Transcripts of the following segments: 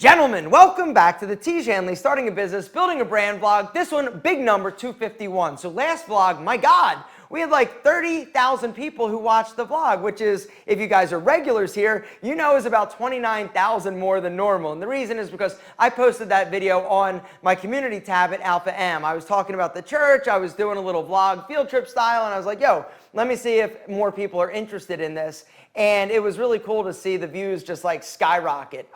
Gentlemen, welcome back to the Tiege Hanley Starting a Business, Building a Brand vlog. This one, big number, 251. So last vlog, my God, we had like 30,000 people who watched the vlog, which is, if you guys are regulars here, you know is about 29,000 more than normal. And the reason is because I posted that video on my community tab at Alpha M. I was talking about the church, I was doing a little vlog, field trip style, and I was like, yo, let me see if more people are interested in this. And it was really cool to see the views just like skyrocket.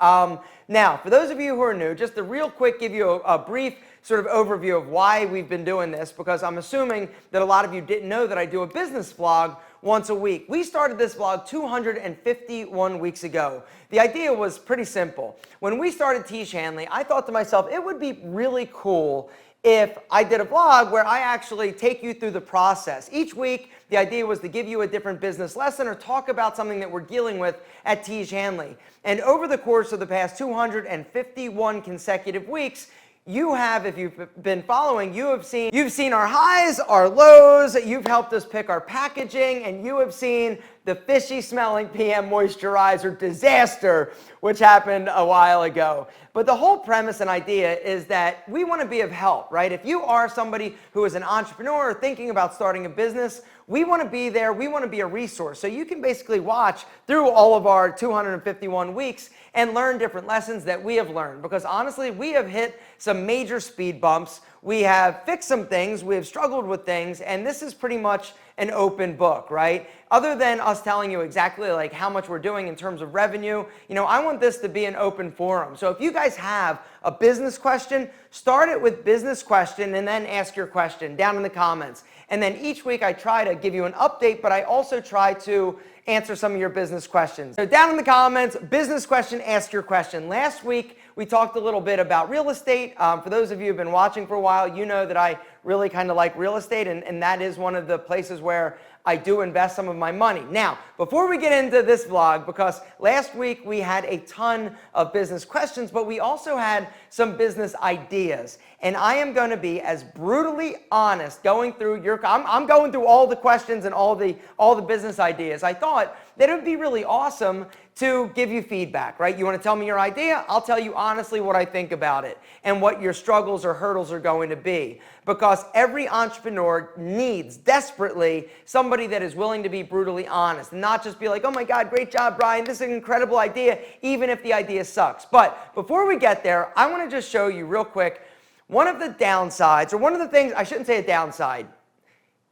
Now, for those of you who are new, just to real quick give you a brief sort of overview of why we've been doing this, because I'm assuming that a lot of you didn't know that I do a business vlog once a week. We started this vlog 251 weeks ago. The idea was pretty simple. When we started Tiege Hanley, I thought to myself, it would be really cool if I did a vlog where I actually take you through the process. Each week, the idea was to give you a different business lesson or talk about something that we're dealing with at Tiege Hanley. And over the course of the past 251 consecutive weeks, you have, if you've been following, you've seen our highs, our lows, you've helped us pick our packaging, and you have seen the fishy smelling PM moisturizer disaster, which happened a while ago. But the whole premise and idea is that we want to be of help, right? If you are somebody who is an entrepreneur or thinking about starting a business, we want to be there, we want to be a resource. So you can basically watch through all of our 251 weeks and learn different lessons that we have learned. Because honestly, we have hit some major speed bumps, we have fixed some things, we have struggled with things, and this is pretty much an open book, right? Other than us telling you exactly like how much we're doing in terms of revenue, I want this to be an open forum. So if you guys have a business question, start it with business question and then ask your question down in the comments. And then each week I try to give you an update, but I also try to answer some of your business questions. So down in the comments, business question, ask your question. Last week, we talked a little bit about real estate. For those of you who've been watching for a while, you know that I really kind of like real estate, and that is one of the places where I do invest some of my money. Now, before we get into this vlog, because last week we had a ton of business questions, but we also had some business ideas. And I am going to be as brutally honest going through I'm going through all the questions and all the business ideas. I thought that it would be really awesome to give you feedback, right? You want to tell me your idea? I'll tell you honestly what I think about it and what your struggles or hurdles are going to be. Because every entrepreneur needs desperately somebody that is willing to be brutally honest and not just be like, oh my God, great job, Brian. This is an incredible idea, even if the idea sucks. But before we get there, I want to just show you real quick one of the downsides, or one of the things, I shouldn't say a downside.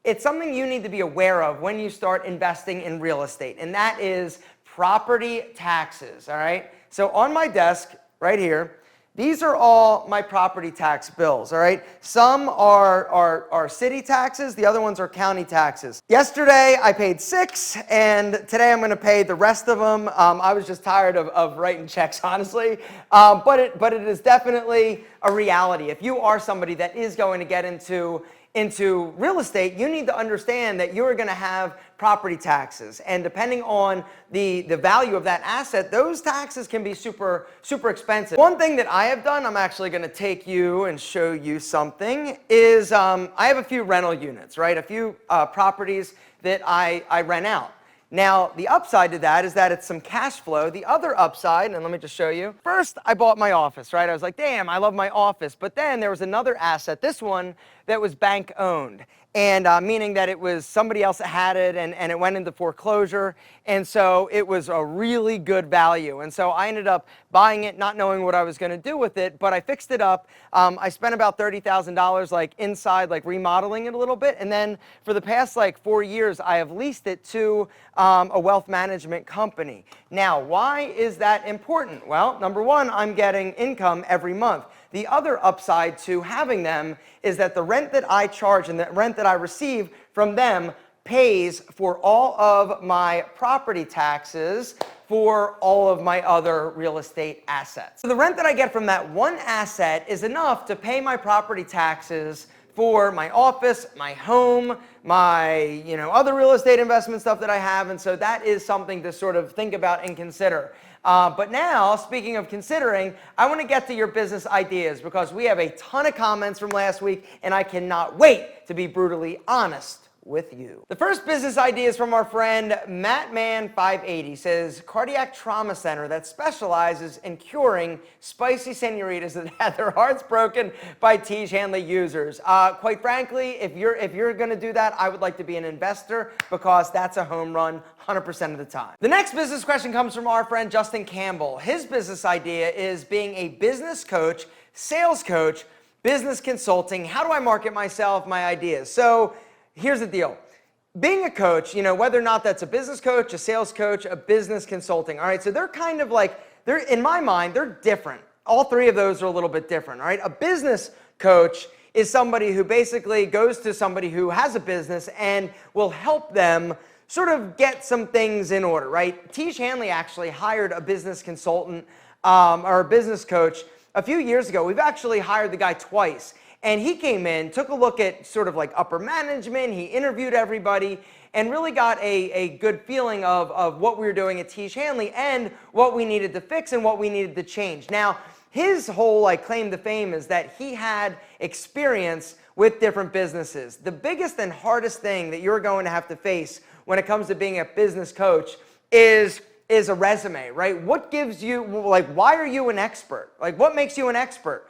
It's something you need to be aware of when you start investing in real estate, and that is property taxes, all right? So on my desk right here, these are all my property tax bills, all right? Some are city taxes, the other ones are county taxes. Yesterday, I paid 6, and today I'm gonna pay the rest of them. I was just tired of writing checks, honestly. But it is definitely a reality. If you are somebody that is going to get into real estate, you need to understand that you're going to have property taxes. And depending on the value of that asset, those taxes can be super, super expensive. One thing that I have done, I'm actually going to take you and show you something, is I have a few rental units, right? A few properties that I rent out. Now, the upside to that is that it's some cash flow. The other upside, and let me just show you. First, I bought my office, right? I was like, damn, I love my office. But then there was another asset, this one, that was bank owned. And meaning that it was somebody else that had it, and it went into foreclosure. And so it was a really good value. And so I ended up buying it, not knowing what I was going to do with it, but I fixed it up. I spent about $30,000 like inside, like remodeling it a little bit. And then for the past like 4 years, I have leased it to a wealth management company. Now, why is that important? Well, number one, I'm getting income every month. The other upside to having them is that the rent that I charge and the rent that I receive from them pays for all of my property taxes for all of my other real estate assets. So the rent that I get from that one asset is enough to pay my property taxes for my office, my home, my other real estate investment stuff that I have. And so that is something to sort of think about and consider. But now, speaking of considering, I want to get to your business ideas because we have a ton of comments from last week and I cannot wait to be brutally honest with you. The first business idea is from our friend MattMan580. He says, cardiac trauma center that specializes in curing spicy senoritas that had their hearts broken by Tiege Hanley users. Quite frankly, if you're going to do that, I would like to be an investor because that's a home run 100% of the time. The next business question comes from our friend Justin Campbell. His business idea is being a business coach, sales coach, business consulting. How do I market myself, my ideas? So here's the deal. Being a coach, whether or not that's a business coach, a sales coach, a business consulting, all right? So they're kind of like, in my mind, they're different. All three of those are a little bit different, all right? A business coach is somebody who basically goes to somebody who has a business and will help them sort of get some things in order, right? Tiege Hanley actually hired a business consultant or a business coach a few years ago. We've actually hired the guy twice. And he came in, took a look at sort of like upper management, he interviewed everybody, and really got a good feeling of what we were doing at Tiege Hanley and what we needed to fix and what we needed to change. Now, his whole claim to fame is that he had experience with different businesses. The biggest and hardest thing that you're going to have to face when it comes to being a business coach is a resume, right? What gives you, why are you an expert? What makes you an expert?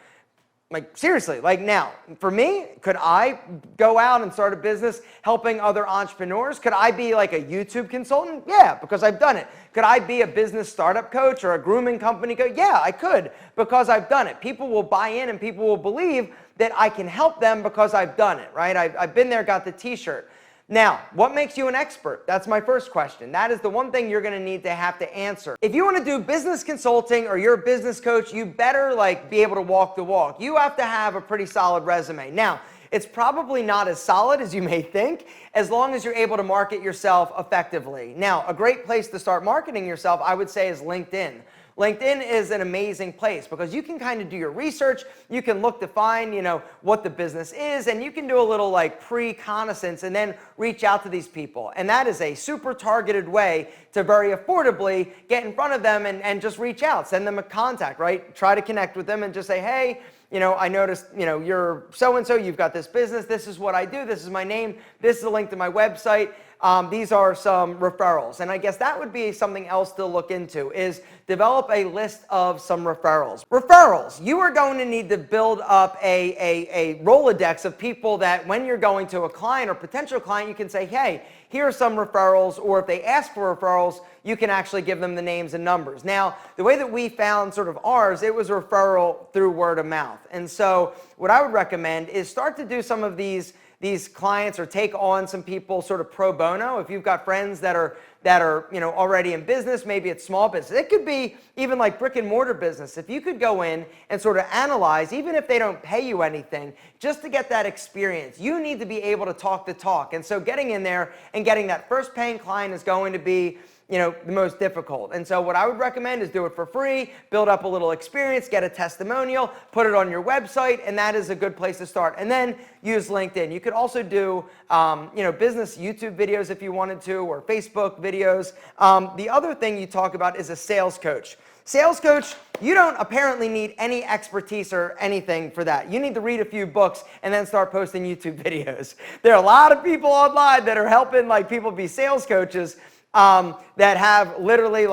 Seriously, now, for me, could I go out and start a business helping other entrepreneurs? Could I be like a YouTube consultant? Yeah, because I've done it. Could I be a business startup coach or a grooming company coach? Yeah, I could, because I've done it. People will buy in and people will believe that I can help them because I've done it, right? I've been there, got the t-shirt. Now, what makes you an expert? That's my first question. That is the one thing you're going to need to have to answer. If you want to do business consulting or you're a business coach, you better be able to walk the walk. You have to have a pretty solid resume. Now, it's probably not as solid as you may think, as long as you're able to market yourself effectively. Now, a great place to start marketing yourself, I would say, is LinkedIn. LinkedIn is an amazing place because you can kind of do your research, you can look to find, what the business is, and you can do a little pre-connaissance and then reach out to these people. And that is a super targeted way to very affordably get in front of them and just reach out, send them a contact, right? Try to connect with them and just say, hey, I noticed, you're so-and-so, you've got this business, this is what I do, this is my name, this is a link to my website. These are some referrals. And I guess that would be something else to look into, is develop a list of some referrals. Referrals, you are going to need to build up a Rolodex of people that when you're going to a client or potential client, you can say, hey, here are some referrals, or if they ask for referrals, you can actually give them the names and numbers. Now, the way that we found sort of ours, it was a referral through word of mouth. And so what I would recommend is start to do some of these clients or take on some people sort of pro bono. If you've got friends that are already in business, maybe it's small business. It could be even like brick and mortar business. If you could go in and sort of analyze, even if they don't pay you anything, just to get that experience, you need to be able to talk the talk. And so getting in there and getting that first paying client is going to be the most difficult. And so what I would recommend is do it for free, build up a little experience, get a testimonial, put it on your website, and that is a good place to start. And then use LinkedIn. You could also do, business YouTube videos if you wanted to, or Facebook videos. The other thing you talk about is a sales coach. Sales coach, you don't apparently need any expertise or anything for that. You need to read a few books and then start posting YouTube videos. There are a lot of people online that are helping people be sales coaches that have literally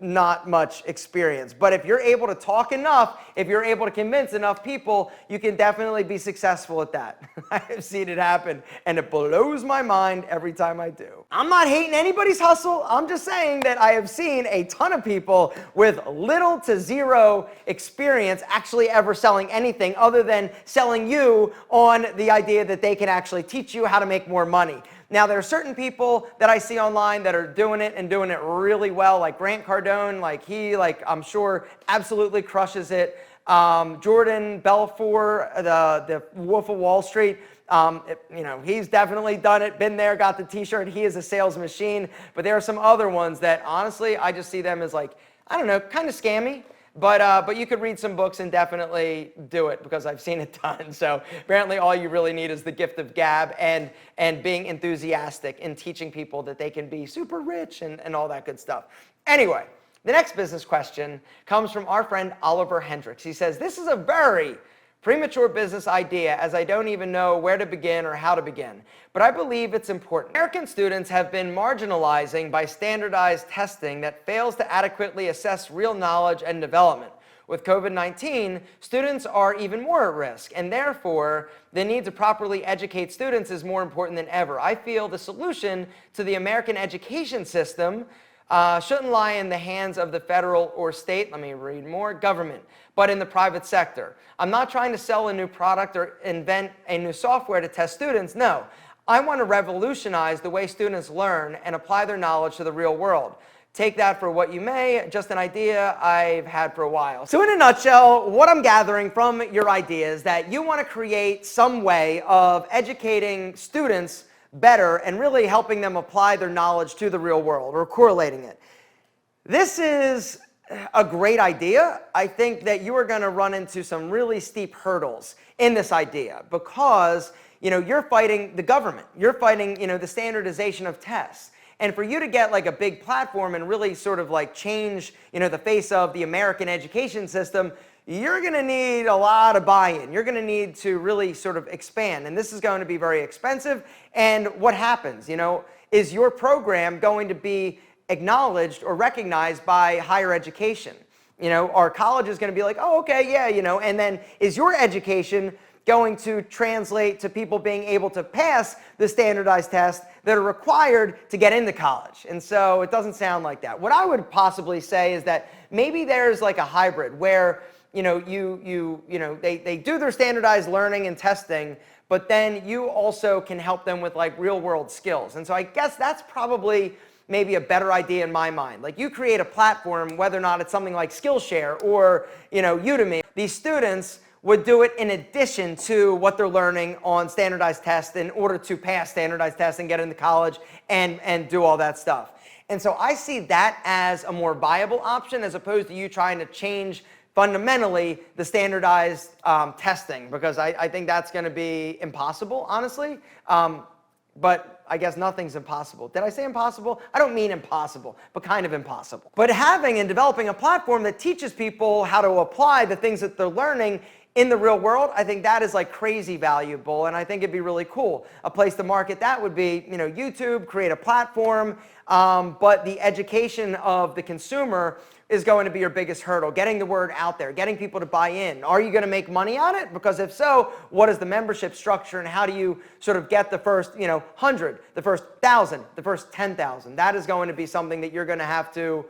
not much experience. But if you're able to talk enough, if you're able to convince enough people, you can definitely be successful at that. I have seen it happen, and it blows my mind every time I do. I'm not hating anybody's hustle. I'm just saying that I have seen a ton of people with little to zero experience actually ever selling anything other than selling you on the idea that they can actually teach you how to make more money. Now, there are certain people that I see online that are doing it and doing it really well, like Grant Cardone, I'm sure absolutely crushes it. Jordan Belfort, the Wolf of Wall Street, he's definitely done it, been there, got the t-shirt. He is a sales machine. But there are some other ones that, honestly, I just see them as kind of scammy. But you could read some books and definitely do it, because I've seen it done. So apparently all you really need is the gift of gab and being enthusiastic in teaching people that they can be super rich and all that good stuff. Anyway, the next business question comes from our friend Oliver Hendrix. He says, this is a very, Premature business idea, as I don't even know where to begin or how to begin. But I believe it's important. American students have been marginalizing by standardized testing that fails to adequately assess real knowledge and development. With COVID-19, students are even more at risk, and therefore, the need to properly educate students is more important than ever. I feel the solution to the American education system shouldn't lie in the hands of the federal or state, let me read more, government, but in the private sector. I'm not trying to sell a new product or invent a new software to test students. No, I want to revolutionize the way students learn and apply their knowledge to the real world. Take that for what you may, just an idea I've had for a while. So in a nutshell, what I'm gathering from your idea is that you want to create some way of educating students better and really helping them apply their knowledge to the real world or correlating it. This is a great idea. I think that you are going to run into some really steep hurdles in this idea because, you're fighting the government. You're fighting, the standardization of tests. And for you to get like a big platform and really sort of like change, the face of the American education system, you're going to need a lot of buy-in. You're going to need to really sort of expand. And this is going to be very expensive. And what happens, is your program going to be acknowledged or recognized by higher education? Our college is going to be like, oh, okay, yeah, and then is your education going to translate to people being able to pass the standardized tests that are required to get into college? And so it doesn't sound like that. What I would possibly say is that maybe there's like a hybrid where, they do their standardized learning and testing, but then you also can help them with like real world skills. And so I guess that's probably maybe a better idea in my mind. Like you create a platform, whether or not it's something like Skillshare or, Udemy, these students would do it in addition to what they're learning on standardized tests in order to pass standardized tests and get into college and do all that stuff. And so I see that as a more viable option as opposed to you trying to change fundamentally the standardized testing, because I think that's going to be impossible, honestly. But I guess nothing's impossible. Did I say impossible? I don't mean impossible, but kind of impossible. But having and developing a platform that teaches people how to apply the things that they're learning in the real world, I think that is like crazy valuable, and I think it'd be really cool. A place to market that would be, YouTube, create a platform, but the education of the consumer is going to be your biggest hurdle. Getting the word out there, getting people to buy in. Are you going to make money on it? Because if so, what is the membership structure and how do you sort of get the first, 100, the first 1,000, the first 10,000? That is going to be something that you're going to have to,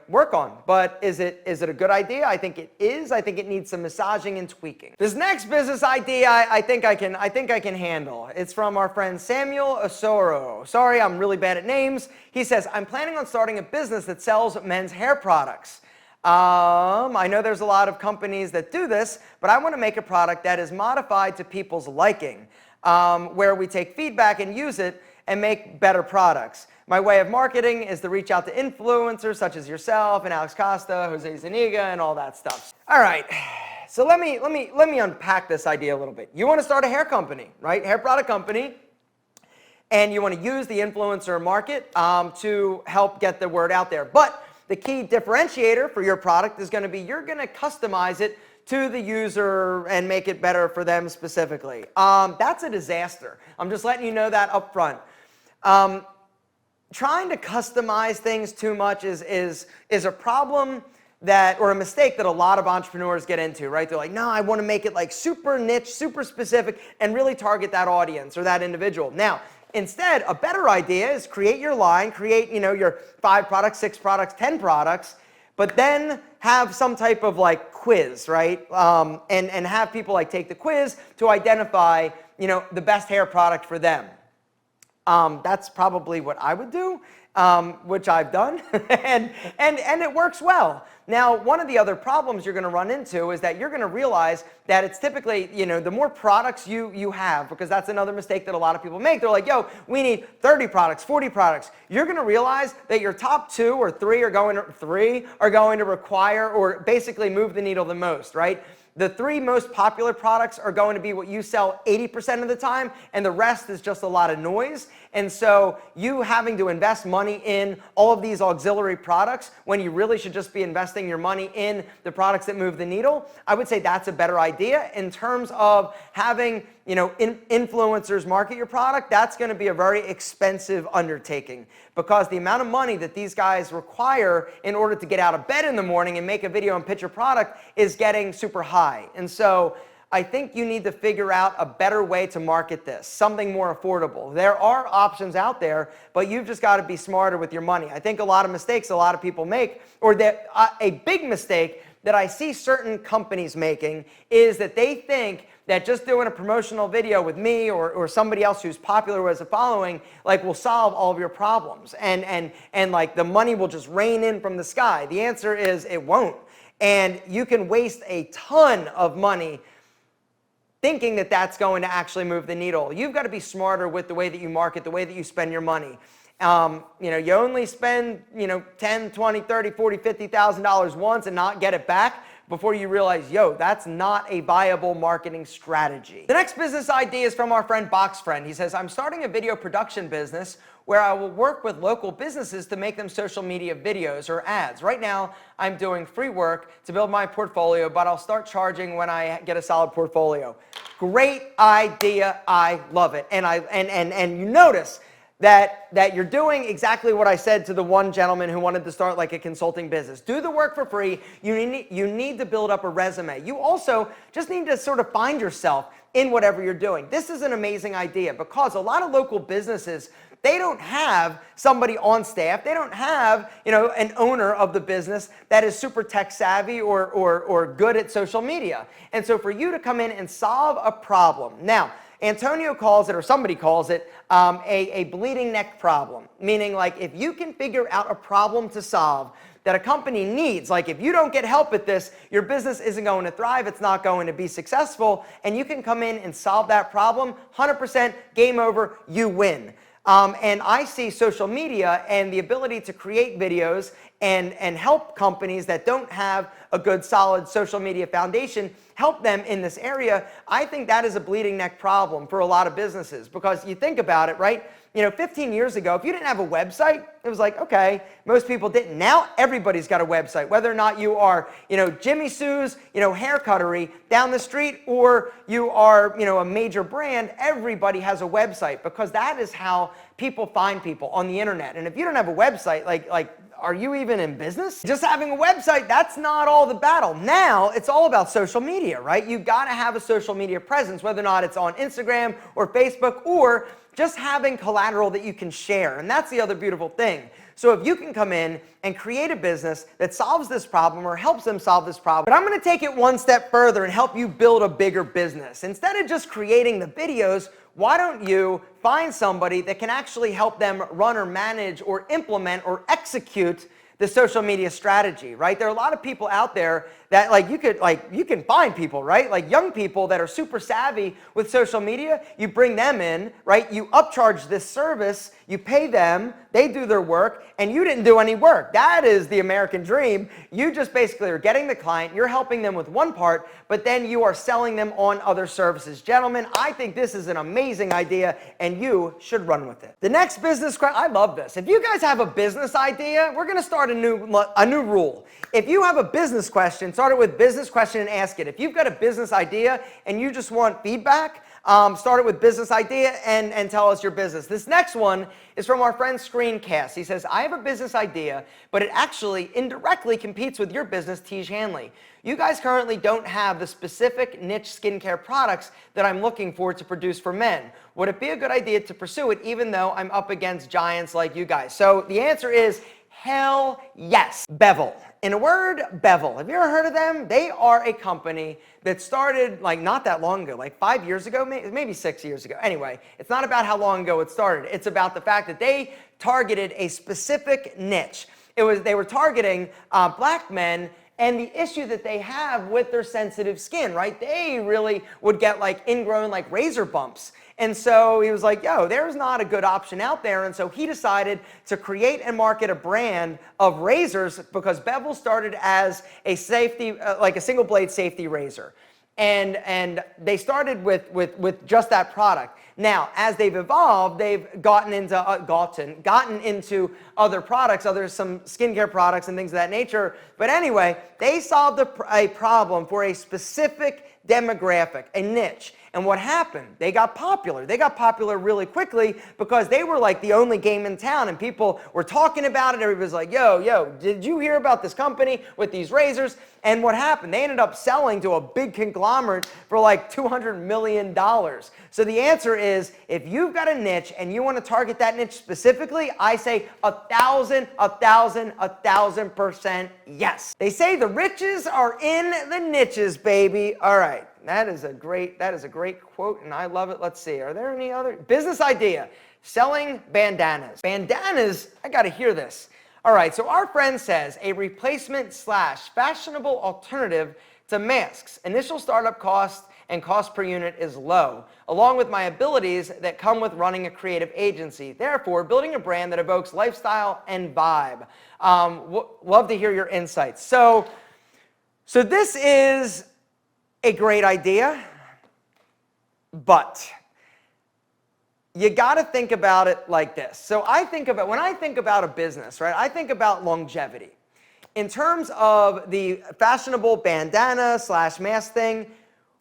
work on. But is it a good idea? I think it is. I think it needs some massaging and tweaking. This next business idea, I think I can handle. It's from our friend Samuel Osorio. Sorry, I'm really bad at names. He says, I'm planning on starting a business that sells men's hair products. I know there's a lot of companies that do this, but I want to make a product that is modified to people's liking, where we take feedback and use it and make better products. My way of marketing is to reach out to influencers such as yourself and Alex Costa, Jose Zuniga, and all that stuff. All right, so let me unpack this idea a little bit. You want to start a hair company, right? Hair product company, and you want to use the influencer market to help get the word out there. But the key differentiator for your product is going to be you're going to customize it to the user and make it better for them specifically. That's a disaster. I'm just letting you know that up front. Trying to customize things too much is a problem or a mistake that a lot of entrepreneurs get into, right? They're like, no, I want to make it like super niche, super specific, and really target that audience or that individual. Now, instead, a better idea is create your line, create, your 5 products, 6 products, 10 products, but then have some type of like quiz, right? And have people like take the quiz to identify, the best hair product for them. That's probably what I would do, which I've done, and it works well. Now, one of the other problems you're going to run into is that you're going to realize that it's typically, the more products you have, because that's another mistake that a lot of people make. They're like, yo, we need 30 products, 40 products. You're going to realize that your top 2 or 3 are going to require or basically move the needle the most, right? the 3 most popular products are going to be what you sell 80% of the time, and the rest is just a lot of noise. And so you having to invest money in all of these auxiliary products when you really should just be investing your money in the products that move the needle, I would say that's a better idea. In terms of having influencers market your product, that's going to be a very expensive undertaking, because the amount of money that these guys require in order to get out of bed in the morning and make a video and pitch your product is getting super high. And so I think you need to figure out a better way to market this, something more affordable. There are options out there, but you've just got to be smarter with your money. I think a lot of mistakes a lot of people make, or that a big mistake that I see certain companies making, is that they think that just doing a promotional video with me or somebody else who's popular, who has a following, like, will solve all of your problems, and like the money will just rain in from the sky. The answer is it won't. And you can waste a ton of money thinking that that's going to actually move the needle. You've got to be smarter with the way that you market, the way that you spend your money. You only spend, $10, $20, $30, $40, $50,000 once and not get it back before you realize, that's not a viable marketing strategy. The next business idea is from our friend BoxFriend. He says, I'm starting a video production business where I will work with local businesses to make them social media videos or ads. Right now, I'm doing free work to build my portfolio, but I'll start charging when I get a solid portfolio. Great idea. I love it. And you notice that you're doing exactly what I said to the one gentleman who wanted to start like a consulting business. Do the work for free. You need to build up a resume. You also just need to sort of find yourself in whatever you're doing. This is an amazing idea, because a lot of local businesses, they don't have somebody on staff. They don't have, an owner of the business that is super tech savvy or good at social media. And so for you to come in and solve a problem. Now, Antonio calls it, or somebody calls it, a bleeding neck problem. Meaning, like, if you can figure out a problem to solve that a company needs, like if you don't get help with this, your business isn't going to thrive, it's not going to be successful, and you can come in and solve that problem, 100% game over, you win. And I see social media and the ability to create videos and help companies that don't have a good solid social media foundation, help them in this area. I think that is a bleeding neck problem for a lot of businesses, because you think about it, right? 15 years ago, if you didn't have a website, it was like, okay, most people didn't. Now everybody's got a website, whether or not you are, Jimmy Sue's, hair cuttery down the street, or you are, a major brand, everybody has a website, because that is how people find people on the internet. And if you don't have a website, like, are you even in business? Just having a website, that's not all the battle. Now, it's all about social media, right? You've got to have a social media presence, whether or not it's on Instagram or Facebook, or just having collateral that you can share. And that's the other beautiful thing. So if you can come in and create a business that solves this problem or helps them solve this problem, but I'm going to take it one step further and help you build a bigger business. Instead of just creating the videos, why don't you find somebody that can actually help them run or manage or implement or execute the social media strategy, right? There are a lot of people out there that you can find people, right? Like young people that are super savvy with social media, you bring them in, right? You upcharge this service, you pay them, they do their work, and you didn't do any work. That is the American dream. You just basically are getting the client, you're helping them with one part, but then you are selling them on other services. Gentlemen, I think this is an amazing idea, and you should run with it. The next business question, I love this. If you guys have a business idea, we're gonna start a new rule. If you have a business question, start it with business question and ask it. If you've got a business idea and you just want feedback, start it with business idea and tell us your business. This next one is from our friend Screencast. He says, I have a business idea, but it actually indirectly competes with your business, Tiege Hanley. You guys currently don't have the specific niche skincare products that I'm looking for to produce for men. Would it be a good idea to pursue it even though I'm up against giants like you guys? So the answer is hell yes. Bevel. In a word, Bevel. Have you ever heard of them? They are a company that started like not that long ago, like 5 years ago, maybe 6 years ago. Anyway, it's not about how long ago it started. It's about the fact that they targeted a specific niche. They were targeting black men and the issue that they have with their sensitive skin, right? They really would get like ingrown like razor bumps. And so he was like, yo, there's not a good option out there. And so he decided to create and market a brand of razors, because Bevel started as a safety, like a single blade safety razor. And they started with just that product. Now, as they've evolved, they've gotten into other products, some skincare products and things of that nature. But anyway, they solved a problem for a specific demographic, a niche. And what happened? They got popular. They got popular really quickly because they were like the only game in town, and people were talking about it. Everybody's like, yo, did you hear about this company with these razors? And what happened? They ended up selling to a big conglomerate for like $200 million. So the answer is, if you've got a niche and you want to target that niche specifically, I say 1,000% yes. They say the riches are in the niches, baby. All right. That is a great quote, and I love it. Let's see. Are there any other? Business idea. Selling bandanas. Bandanas, I got to hear this. All right, so our friend says a replacement / fashionable alternative to masks. Initial startup cost and cost per unit is low, along with my abilities that come with running a creative agency. Therefore, building a brand that evokes lifestyle and vibe. Love to hear your insights. So this is a great idea, but you got to think about it like this. So when I think about a business, right, I think about longevity. In terms of the fashionable bandana / mask thing,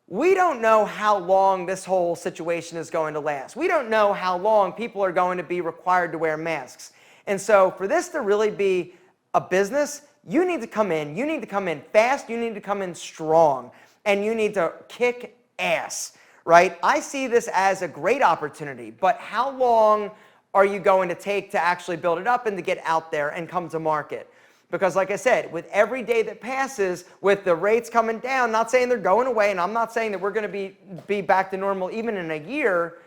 we don't know how long this whole situation is going to last. We don't know how long people are going to be required to wear masks. And so for this to really be a business, you need to come in fast, you need to come in strong, and you need to kick ass, right? I see this as a great opportunity, but how long are you going to take to actually build it up and to get out there and come to market? Because like I said, with every day that passes, with the rates coming down, not saying they're going away, and I'm not saying that we're going to be back to normal even in a year,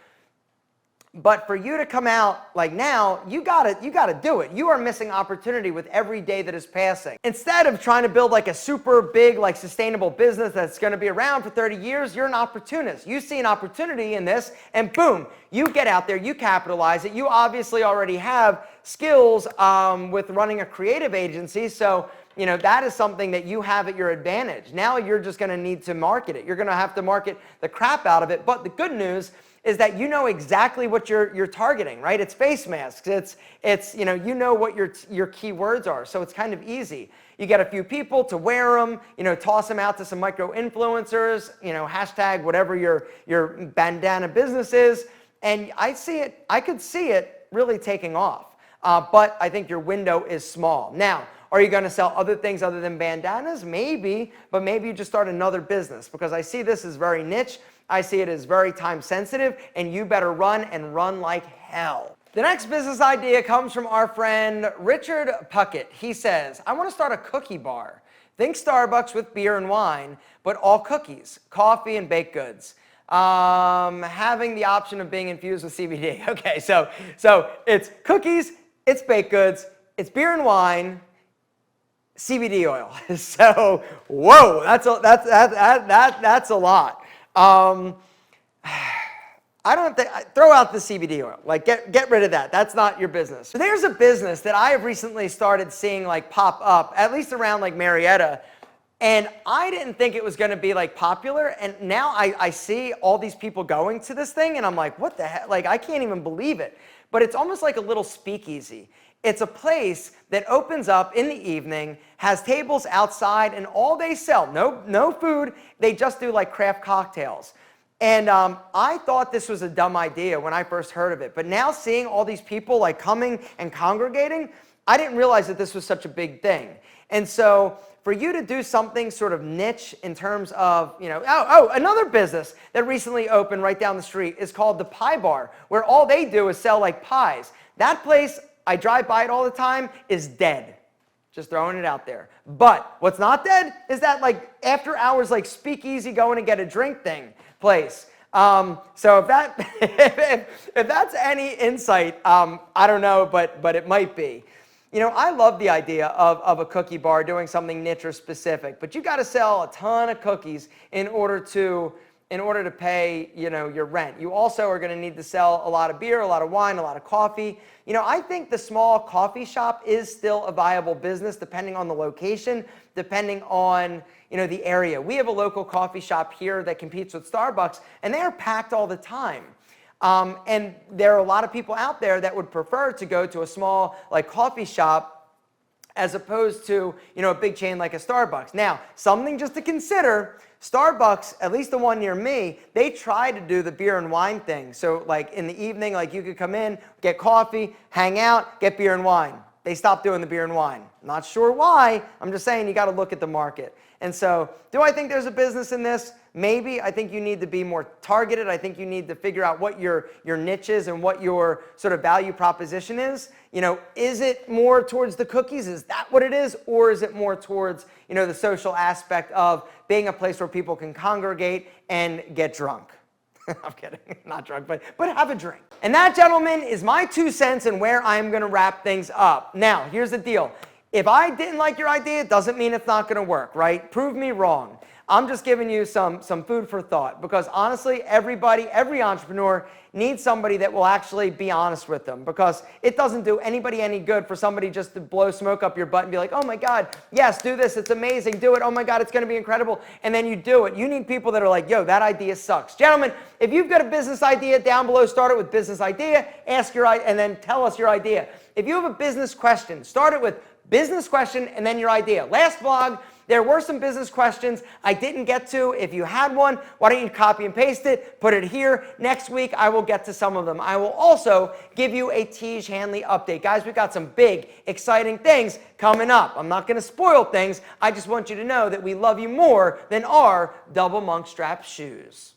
but for you to come out like now, you gotta do it. You are missing opportunity with every day that is passing. Instead of trying to build like a super big, like sustainable business that's gonna be around for 30 years, you're an opportunist. You see an opportunity in this, and boom, you get out there, you capitalize it. You obviously already have skills with running a creative agency, so you know that is something that you have at your advantage. Now you're just gonna need to market it. You're gonna have to market the crap out of it, but the good news is that you know exactly what you're targeting, right? It's face masks. It's you know what your keywords are, so it's kind of easy. You get a few people to wear them, toss them out to some micro influencers, hashtag whatever your bandana business is, and I could see it really taking off. But I think your window is small. Now, are you going to sell other things other than bandanas? Maybe, but maybe you just start another business, because I see this as very niche. I see it as very time sensitive, and you better run like hell. The next business idea comes from our friend Richard Puckett. He says, I want to start a cookie bar. Think Starbucks with beer and wine, but all cookies, coffee, and baked goods. Having the option of being infused with CBD. Okay, so it's cookies, it's baked goods, it's beer and wine, CBD oil. So, whoa, that's a lot. I don't think, throw out the CBD oil. Like, get rid of that. That's not your business. So there's a business that I have recently started seeing like pop up, at least around like Marietta, and I didn't think it was going to be like popular, and now I see all these people going to this thing, and I'm like, what the heck? Like, I can't even believe it. But it's almost like a little speakeasy. It's a place that opens up in the evening, has tables outside, and all they sell, no food, they just do like craft cocktails. And I thought this was a dumb idea when I first heard of it. But now seeing all these people like coming and congregating, I didn't realize that this was such a big thing. And so for you to do something sort of niche in terms of, another business that recently opened right down the street is called the Pie Bar, where all they do is sell like pies. That place, I drive by it all the time, is dead. Just throwing it out there. But what's not dead is that like after hours like speakeasy going to get a drink thing place. So if that's any insight, I don't know, but it might be. You know, I love the idea of a cookie bar doing something niche or specific, but you got to sell a ton of cookies in order to pay, you know, your rent. You also are going to need to sell a lot of beer, a lot of wine, a lot of coffee. You know, I think the small coffee shop is still a viable business depending on the location, depending on, you know, the area. We have a local coffee shop here that competes with Starbucks, and they are packed all the time. And there are a lot of people out there that would prefer to go to a small, like, coffee shop as opposed to, you know, a big chain like a Starbucks. Now, something just to consider, Starbucks, at least the one near me, they try to do the beer and wine thing. So, like, in the evening, like, you could come in, get coffee, hang out, get beer and wine. They stopped doing the beer and wine. Not sure why. I'm just saying you got to look at the market. And so, do I think there's a business in this? Maybe. I think you need to be more targeted. I think you need to figure out what your niche is and what your sort of value proposition is. You know, is it more towards the cookies? Is that what it is? Or is it more towards, you know, the social aspect of being a place where people can congregate and get drunk? I'm kidding, not drunk, but have a drink. And that, gentlemen, is my 2 cents and where I'm going to wrap things up. Now, here's the deal. If I didn't like your idea, it doesn't mean it's not going to work, right? Prove me wrong. I'm just giving you some food for thought, because honestly, every entrepreneur needs somebody that will actually be honest with them, because it doesn't do anybody any good for somebody just to blow smoke up your butt and be like, oh my God, yes, do this, it's amazing, do it, oh my God, it's going to be incredible, and then you do it. You need people that are like, yo, that idea sucks. Gentlemen, if you've got a business idea, down below, start it with business idea, and then tell us your idea. If you have a business question, start it with business question and then your idea. Last vlog, there were some business questions I didn't get to. If you had one, why don't you copy and paste it, put it here. Next week, I will get to some of them. I will also give you a Tiege Hanley update. Guys, we've got some big, exciting things coming up. I'm not going to spoil things. I just want you to know that we love you more than our double monk strap shoes.